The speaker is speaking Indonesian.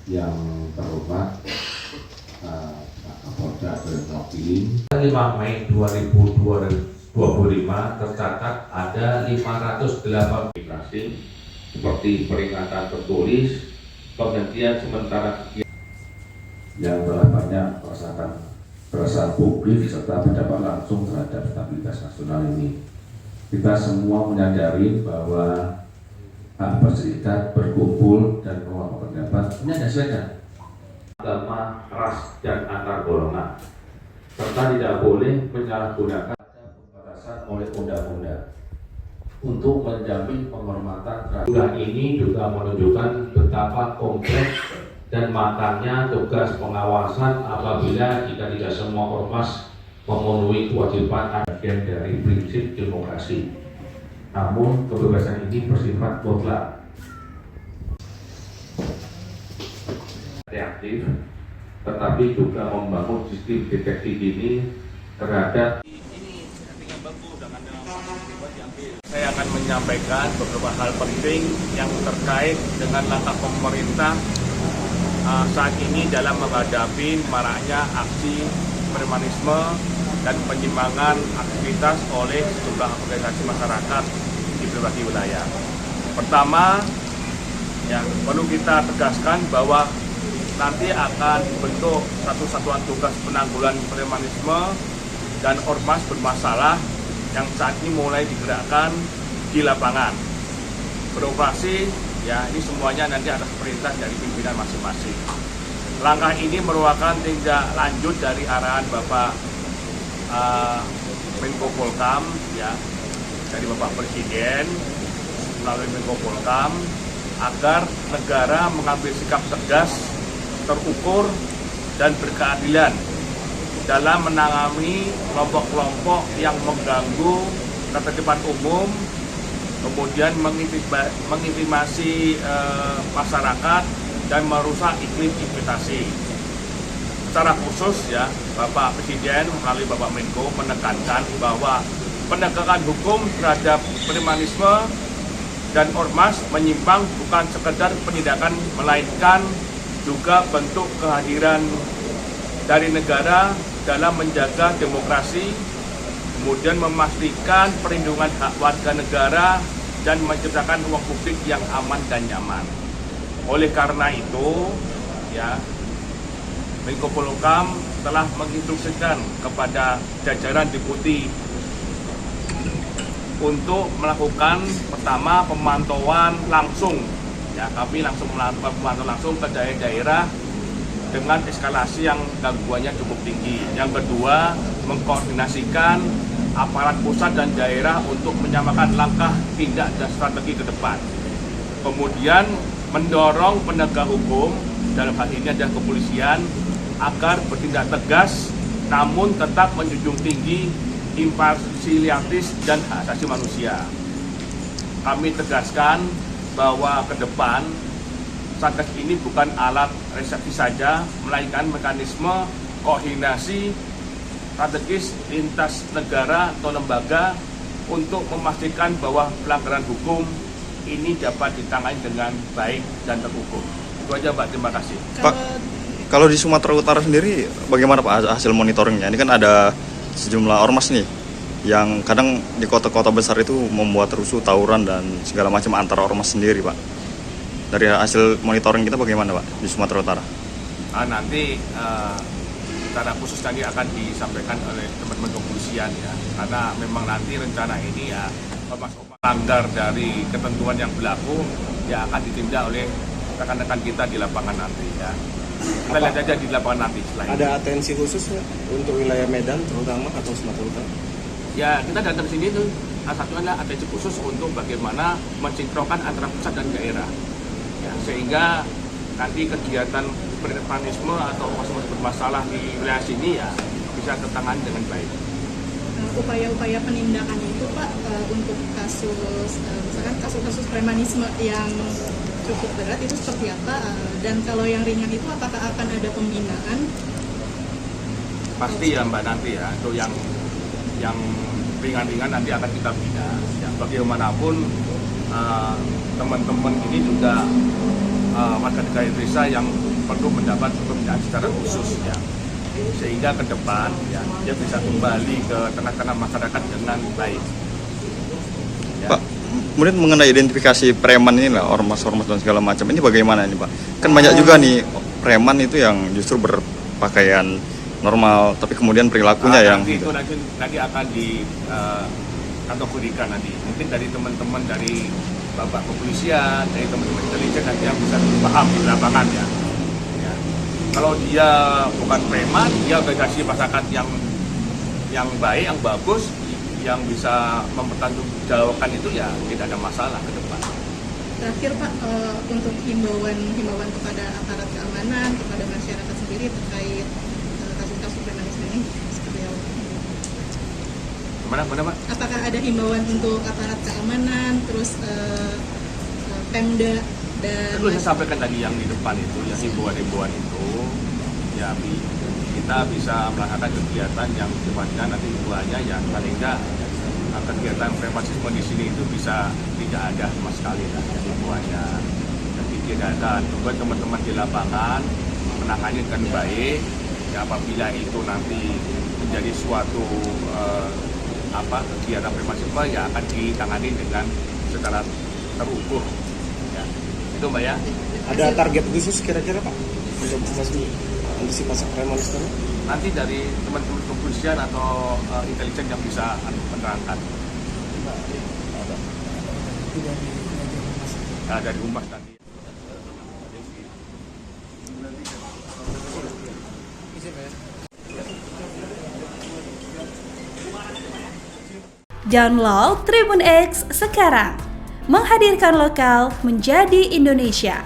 yang terhormat Pak Kapolda Jokowi. 5 Mei 2025 tercatat ada 508 aplikasi seperti peringatan tertulis, penghentian sementara yang telah banyak perasaan publik serta berdampak langsung terhadap stabilitas nasional ini. Kita semua menyadari bahwa hak berserikat, berkumpul, dan mengeluarkan pendapat ini ada sesuaikan agama, ras, dan antar golongan, serta tidak boleh menyalahgunakan pembatasan oleh undang-undang untuk menjamin penghormatan terhadap. Ini juga menunjukkan betapa kompleks dan matangnya tugas pengawasan apabila jika tidak semua ormas memenuhi kewajiban bagian dari prinsip demokrasi. Namun kebebasan ini bersifat mutlak. Reaktif, tetapi juga membangun sistem deteksi dini terhadap. Saya akan menyampaikan beberapa hal penting yang terkait dengan langkah pemerintah saat ini dalam menghadapi maraknya aksi premanisme dan penyimpangan aktivitas oleh sejumlah organisasi masyarakat di berbagai wilayah. Pertama, perlu kita tegaskan bahwa nanti akan dibentuk satu satuan tugas penanggulangan premanisme dan ormas bermasalah yang saat ini mulai digerakkan di lapangan. Beroperasi, ini semuanya nanti atas perintah dari pimpinan masing-masing. Langkah ini merupakan tindak lanjut dari arahan Bapak Menko Polhukam, dari Bapak Presiden melalui Menko Polhukam, agar negara mengambil sikap tegas, terukur, dan berkeadilan dalam menangani kelompok-kelompok yang mengganggu ketertiban umum, kemudian mengintimidasi masyarakat dan merusak iklim investasi. Secara khusus Bapak Presiden melalui Bapak Menko menekankan bahwa penegakan hukum terhadap premanisme dan ormas menyimpang bukan sekedar penindakan, melainkan juga bentuk kehadiran dari negara dalam menjaga demokrasi, kemudian memastikan perlindungan hak warga negara dan menciptakan ruang publik yang aman dan nyaman. Oleh karena itu, Menko Polhukam telah menginstruksikan kepada jajaran Deputi untuk melakukan pertama pemantauan langsung. Kami langsung melakukan pemantauan langsung ke daerah-daerah dengan eskalasi yang gangguannya cukup tinggi. Yang kedua, mengkoordinasikan aparat pusat dan daerah untuk menyamakan langkah, tindak, dan strategi ke depan. Kemudian mendorong penegak hukum, dalam hal ini adalah kepolisian, agar bertindak tegas namun tetap menjunjung tinggi imparsialitas dan hak asasi manusia. Kami tegaskan bahwa ke depan Satgas ini bukan alat resepsi saja, melainkan mekanisme koordinasi strategis lintas negara atau lembaga untuk memastikan bahwa pelanggaran hukum ini dapat ditangani dengan baik dan terukur. Itu aja Mbak, terima kasih. Pak, kalau di Sumatera Utara sendiri bagaimana Pak hasil monitoringnya? Ini kan ada sejumlah ormas nih yang kadang di kota-kota besar itu membuat rusuh, tawuran, dan segala macam antara ormas sendiri Pak. Dari hasil monitoring kita bagaimana Pak di Sumatera Utara? Nanti secara khusus nanti akan disampaikan oleh teman-teman kepolisian karena memang nanti rencana ini ormas-ormas melanggar dari ketentuan yang berlaku akan ditindak oleh rekan-rekan kita di lapangan nanti Kita lihat aja di lapangan nanti. Ada atensi khusus untuk wilayah Medan terutama atau Sumatera Utara? Kita datang sini tuh satu adalah atensi khusus untuk bagaimana mensinkronkan antara pusat dan daerah. Sehingga nanti kegiatan premanisme atau ormas bermasalah di wilayah sini bisa tertangani dengan baik. Upaya-upaya penindakan itu Pak untuk misalkan kasus-kasus premanisme yang cukup berat itu seperti apa? Dan kalau yang ringan itu apakah akan ada pembinaan? Pasti Mbak nanti untuk yang ringan-ringan nanti akan kita bina. Bagaimanapun teman-teman ini juga warga negara Indonesia yang perlu mendapat pembinaan secara khusus ya, sehingga ke depan ya dia bisa kembali ke tengah-tengah masyarakat dengan baik. Ya. Pak, kemudian mengenai identifikasi preman ini lah, ormas-ormas dan segala macam ini bagaimana ini Pak? Kan banyak juga nih preman itu yang justru berpakaian normal, tapi kemudian perilakunya yang nanti itu nanti akan di kategorikan nanti. Mungkin dari teman-teman dari Bapak Kepolisian, dari teman-teman intelijen nanti yang bisa paham di lapangan ya. Ya. Kalau dia bukan preman, dia organisasi masyarakat yang baik, yang bagus, yang bisa mempertanggungjawabkan itu ya tidak ada masalah ke depan. Terakhir Pak, untuk himbauan kepada aparat keamanan, kepada masyarakat sendiri terkait kasus-kasus premanisme ini seperti apa? Gimana Pak? Apakah ada himbauan untuk aparat keamanan, terus Pemda dan Perlu saya sampaikan tadi yang di depan itu, yang himbauan-himbauan itu, ya kita bisa melakukan kegiatan yang sifatnya nanti himbauannya ya paling enggak kegiatan premanisme di sini itu bisa tidak ada sama sekali lah himbauannya. Jadi tidak ada. Tunggu teman-teman di lapangan menangani dengan baik. Ya, apabila itu nanti menjadi suatu kegiatan premanisme ya akan ditangani dengan secara terukur. Ya. Itu Mbak ya. Ada target khusus kira-kira Pak untuk antisipasi premanisme? Nanti dari teman-teman kepolisian atau intelijen yang bisa menerangkan. Nah, dari humas tadi. Download Tribun X sekarang, menghadirkan lokal menjadi Indonesia.